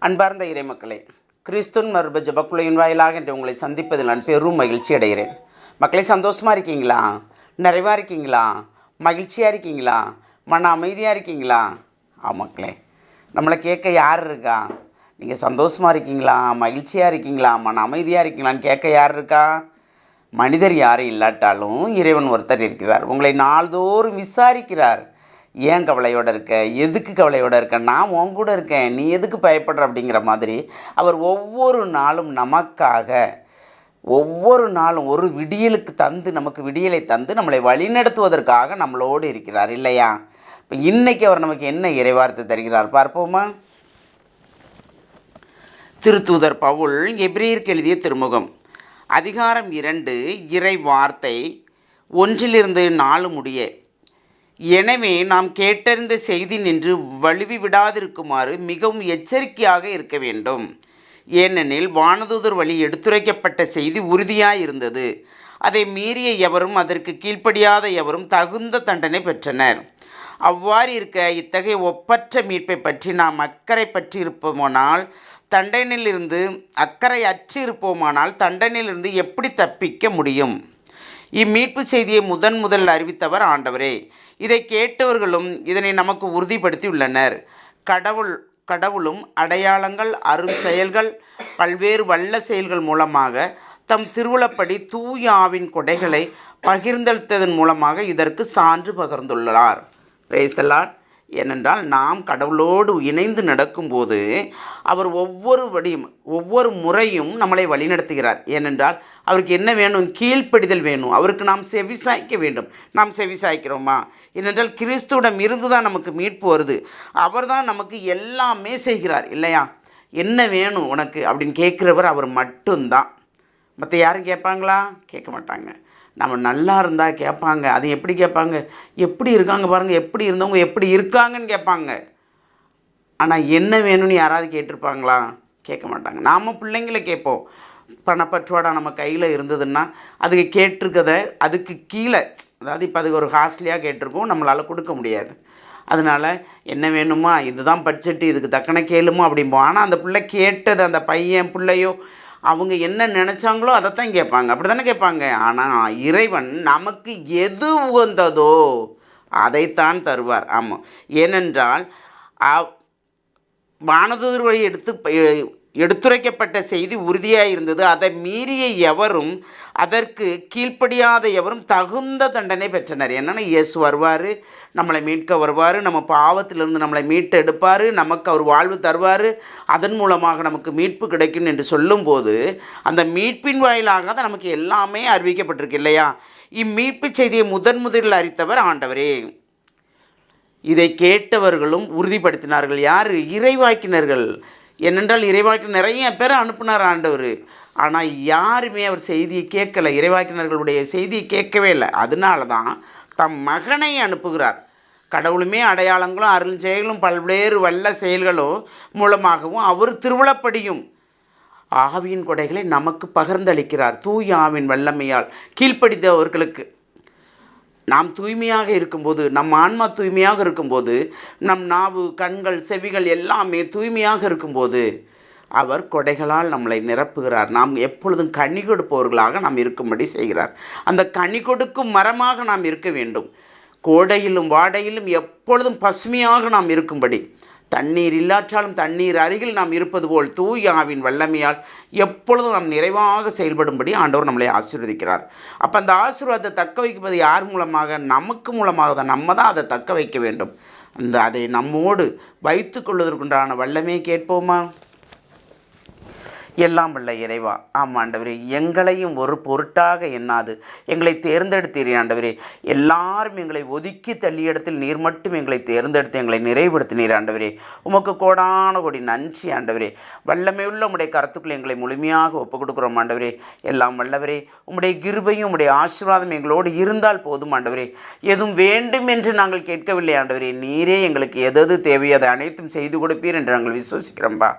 அன்பார்ந்த இறைமக்களே, கிறிஸ்துவின் மறுப ஜெபக்குழுவின் வாயிலாக இன்று உங்களை சந்திப்பதில் நான் பெரும் மகிழ்ச்சி அடைகிறேன். மக்களே, சந்தோஷமாக இருக்கீங்களா? நிறைவாக இருக்கீங்களா? மகிழ்ச்சியாக இருக்கீங்களா? மன அமைதியாக இருக்கீங்களா? மக்களே, நம்மளை கேட்க யார் இருக்கா? நீங்கள் சந்தோஷமாக இருக்கீங்களா? மகிழ்ச்சியாக இருக்கீங்களா? மன அமைதியாக இருக்கீங்களான்னு கேட்க யார் இருக்கா? மனிதர் யாரும் இல்லாட்டாலும் இறைவன் ஒருத்தர் இருக்கிறார். உங்களை நாள்தோறும் விசாரிக்கிறார். ஏன் கவலையோடு இருக்க? எதுக்கு கவலையோடு இருக்க? நான் உன் கூட இருக்கேன், நீ எதுக்கு பயப்படுற? அப்படிங்கிற மாதிரி அவர் ஒவ்வொரு நாளும் நமக்காக ஒவ்வொரு நாளும் ஒரு விடியலுக்கு தந்து நமக்கு விடியலை தந்து நம்மளை வழிநடத்துவதற்காக நம்மளோடு இருக்கிறார் இல்லையா? இப்போ இன்றைக்கி அவர் நமக்கு என்ன இறைவார்த்தை தருகிறார் பார்ப்போமா? திருத்தூதர் பவுல் எபிரேயருக்கு எழுதிய திருமுகம் அதிகாரம் 2 இறை வார்த்தை 1-4 முடிய. எனவே நாம் கேட்டறிந்த செய்தி நின்று வழுவி விடாதிருக்குமாறு மிகவும் எச்சரிக்கையாக இருக்க வேண்டும். ஏனெனில் வானதூதர் வழி எடுத்துரைக்கப்பட்ட செய்தி உறுதியாயிருந்தது. அதை மீறிய எவரும் அதற்கு கீழ்ப்படியாத எவரும் தகுந்த தண்டனை பெற்றனர். அவ்வாறு இருக்க இத்தகைய ஒப்பற்ற மீட்பை பற்றி நாம் அக்கறை பற்றி இருப்போமானால் தண்டனையிலிருந்து எப்படி தப்பிக்க முடியும்? இம்மீட்பு செய்தியை முதலில் அறிவித்தவர் ஆண்டவரே. இதை கேட்டவர்களும் இதனை நமக்கு உறுதிப்படுத்தியுள்ளனர். கடவுளும் அடையாளங்கள், அரும் செயல்கள், பல்வேறு வல்ல செயல்கள் மூலமாக தம் திருவுளப்படி தூய ஆவின் கொடைகளை பகிர்ந்தளித்ததன் மூலமாக இதற்கு சான்று பகிர்ந்துள்ளார். Praise the Lord. ஏனென்றால் நாம் கடவுளோடு இணைந்து நடக்கும்போது அவர் ஒவ்வொரு முறையும் நம்மளை வழிநடத்துகிறார். ஏனென்றால் அவருக்கு என்ன வேணும்? கீழ்ப்படிதல் வேணும். அவருக்கு நாம் செவிசாய்க்க வேண்டும். நாம் செவிசாய்க்கிறோமா? ஏனென்றால் கிறிஸ்துவிடம் இருந்து தான் நமக்கு மீட்பு வருது. அவர் தான் நமக்கு எல்லாமே செய்கிறார் இல்லையா? என்ன வேணும் உனக்கு அப்படின்னு கேட்குறவர் அவர் மட்டும்தான். மற்ற யாரும் கேட்பாங்களா? கேட்க மாட்டாங்க. நம்ம நல்லா இருந்தால் கேட்பாங்க. அது எப்படி கேட்பாங்க? எப்படி இருக்காங்க பாருங்கள், எப்படி இருந்தவங்க எப்படி இருக்காங்கன்னு கேட்பாங்க. ஆனால் என்ன வேணும்னு யாராவது கேட்டிருப்பாங்களா? கேட்க மாட்டாங்க. நாம் பிள்ளைங்களை கேட்போம். பணப்பற்றுவாடா நம்ம கையில் இருந்ததுன்னா அதுக்கு கேட்டிருக்கதை அதுக்கு கீழே, அதாவது இப்போ அதுக்கு ஒரு காஸ்ட்லியாக கேட்டிருக்கோம், நம்மளால் கொடுக்க முடியாது. அதனால் என்ன வேணுமா, இதுதான் பட்ஜெட்டு, இதுக்கு தக்கன கேளுமா அப்படிம்போம். ஆனால் அந்த பிள்ளை கேட்டது, அந்த பையன் பிள்ளையோ அவங்க என்ன நினச்சாங்களோ அதைத்தான் கேட்பாங்க. அப்படி தானே கேட்பாங்க. ஆனால் இறைவன் நமக்கு எது உகந்ததோ அதைத்தான் தருவார். ஆமாம். ஏனென்றால் வானதூதர் வழி எடுத்துரைக்கப்பட்ட செய்தி உறுதியாக இருந்தது. அதை மீறிய எவரும் அதற்கு கீழ்ப்படியாத எவரும் தகுந்த தண்டனை பெற்றனர். என்னென்னா இயேசு வருவார், நம்மளை மீட்க வருவார், நம்ம பாவத்திலிருந்து நம்மளை மீட்டு எடுப்பார், நமக்கு அவர் வாழ்வு தருவார், அதன் மூலமாக நமக்கு மீட்பு கிடைக்கும் என்று சொல்லும்போது அந்த மீட்பின் வாயிலாக தான் நமக்கு எல்லாமே அறிவிக்கப்பட்டிருக்கு இல்லையா? இம்மீட்பு செய்தியை முதலில் அறிவித்தவர் ஆண்டவரே. இதை கேட்டவர்களும் உறுதிப்படுத்தினார்கள். யார்? இறைவாக்கினர்கள். ஏனென்றால் இறைவாக்கினர் நிறைய பேர் அனுப்பினார் ஆண்டவர். ஆனால் யாருமே அவர் செய்தியை கேட்கலை. இறைவாக்கினர்களுடைய செய்தியை கேட்கவே இல்லை. அதனால தான் தம் மகனை அனுப்புகிறார். கடவுளுமே அடையாளங்களும் அருள் செயல்களும் பல்வேறு வல்ல செயல்களும் மூலமாகவும் அவர் திருவுளப்படியும் ஆவியின் கொடைகளை நமக்கு பகிர்ந்தளிக்கிறார். தூய ஆவின் வல்லமையால் கீழ்ப்படிந்தவர்களுக்கு. நாம் தூய்மையாக இருக்கும்போது, நம் ஆன்மா தூய்மையாக இருக்கும்போது, நம் நாவு, கண்கள், செவிகள் எல்லாமே தூய்மையாக இருக்கும்போது அவர் கொடைகளால் நம்மளை நிரப்புகிறார். நாம் எப்பொழுதும் கனி கொடுப்பவர்களாக நாம் இருக்கும்படி செய்கிறார். அந்த கனி கொடுக்கும் மரமாக நாம் இருக்க வேண்டும். கோடையிலும் வாடையிலும் எப்பொழுதும் பசுமையாக நாம் இருக்கும்படி, தண்ணீர் இல்லாற்றாலும் தண்ணீர் அருகில் நாம் இருப்பது போல் தூய ஆவின் வல்லமையால் எப்பொழுதும் நாம் நிறைவாக செயல்படும்படி ஆண்டவர் நம்மளை ஆசீர்வதிக்கிறார். அப்போ அந்த ஆசீர்வாதத்தை தக்க வைப்பது யார் மூலமாக? நமக்கு மூலமாக தான். நம்ம தான் அதை தக்க வைக்க வேண்டும். அதை நம்மோடு வைத்து கொள்வதற்குண்டான வல்லமையை கேட்போமா? எல்லாம் வல்ல இறைவா, ஆண்டவரே, எங்களையும் ஒரு பொருட்டாக எண்ணாது எங்களை தேர்ந்தெடுத்தீரே ஆண்டவரே. எல்லாரும் எங்களை ஒதுக்கி தள்ளிய இடத்தில் நீர் மட்டும் எங்களை தேர்ந்தெடுத்து எங்களை நிறைவுபடுத்தினீர் ஆண்டவரே. உமக்கு கோடான கோடி நன்றி ஆண்டவரே. வல்லமையுள்ள உம்முடைய கருத்துக்களை எங்களை முழுமையாக ஒப்புக் கொடுக்குறோம் ஆண்டவரே. எல்லாம் வல்லவரே, உம்முடைய கிருபையும் உம்முடைய ஆசீர்வாதம் எங்களோடு இருந்தால் போதும் ஆண்டவரே. எதுவும் வேண்டும் என்று நாங்கள் கேட்கவில்லை ஆண்டவரே. நீரே எங்களுக்கு எது தேவையோ அதை அனைத்தும் செய்து கொடுப்பீர் என்று நாங்கள் விசுவசிக்கிறோம்பா.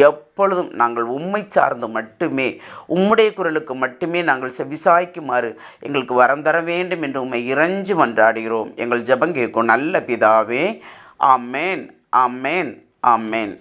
எப்பொழுதும் நாங்கள் உம்மை சார்ந்து மட்டுமே, உம்முடைய குரலுக்கு மட்டுமே நாங்கள் செவிசாய்க்குமாறு எங்களுக்கு வரம் தர வேண்டும் என்று உம்மை இறைஞ்சு மன்றாடுகிறோம். எங்கள் ஜெபம் கேட்கும் நல்ல பிதாவே. ஆமேன், ஆமேன், ஆமேன்.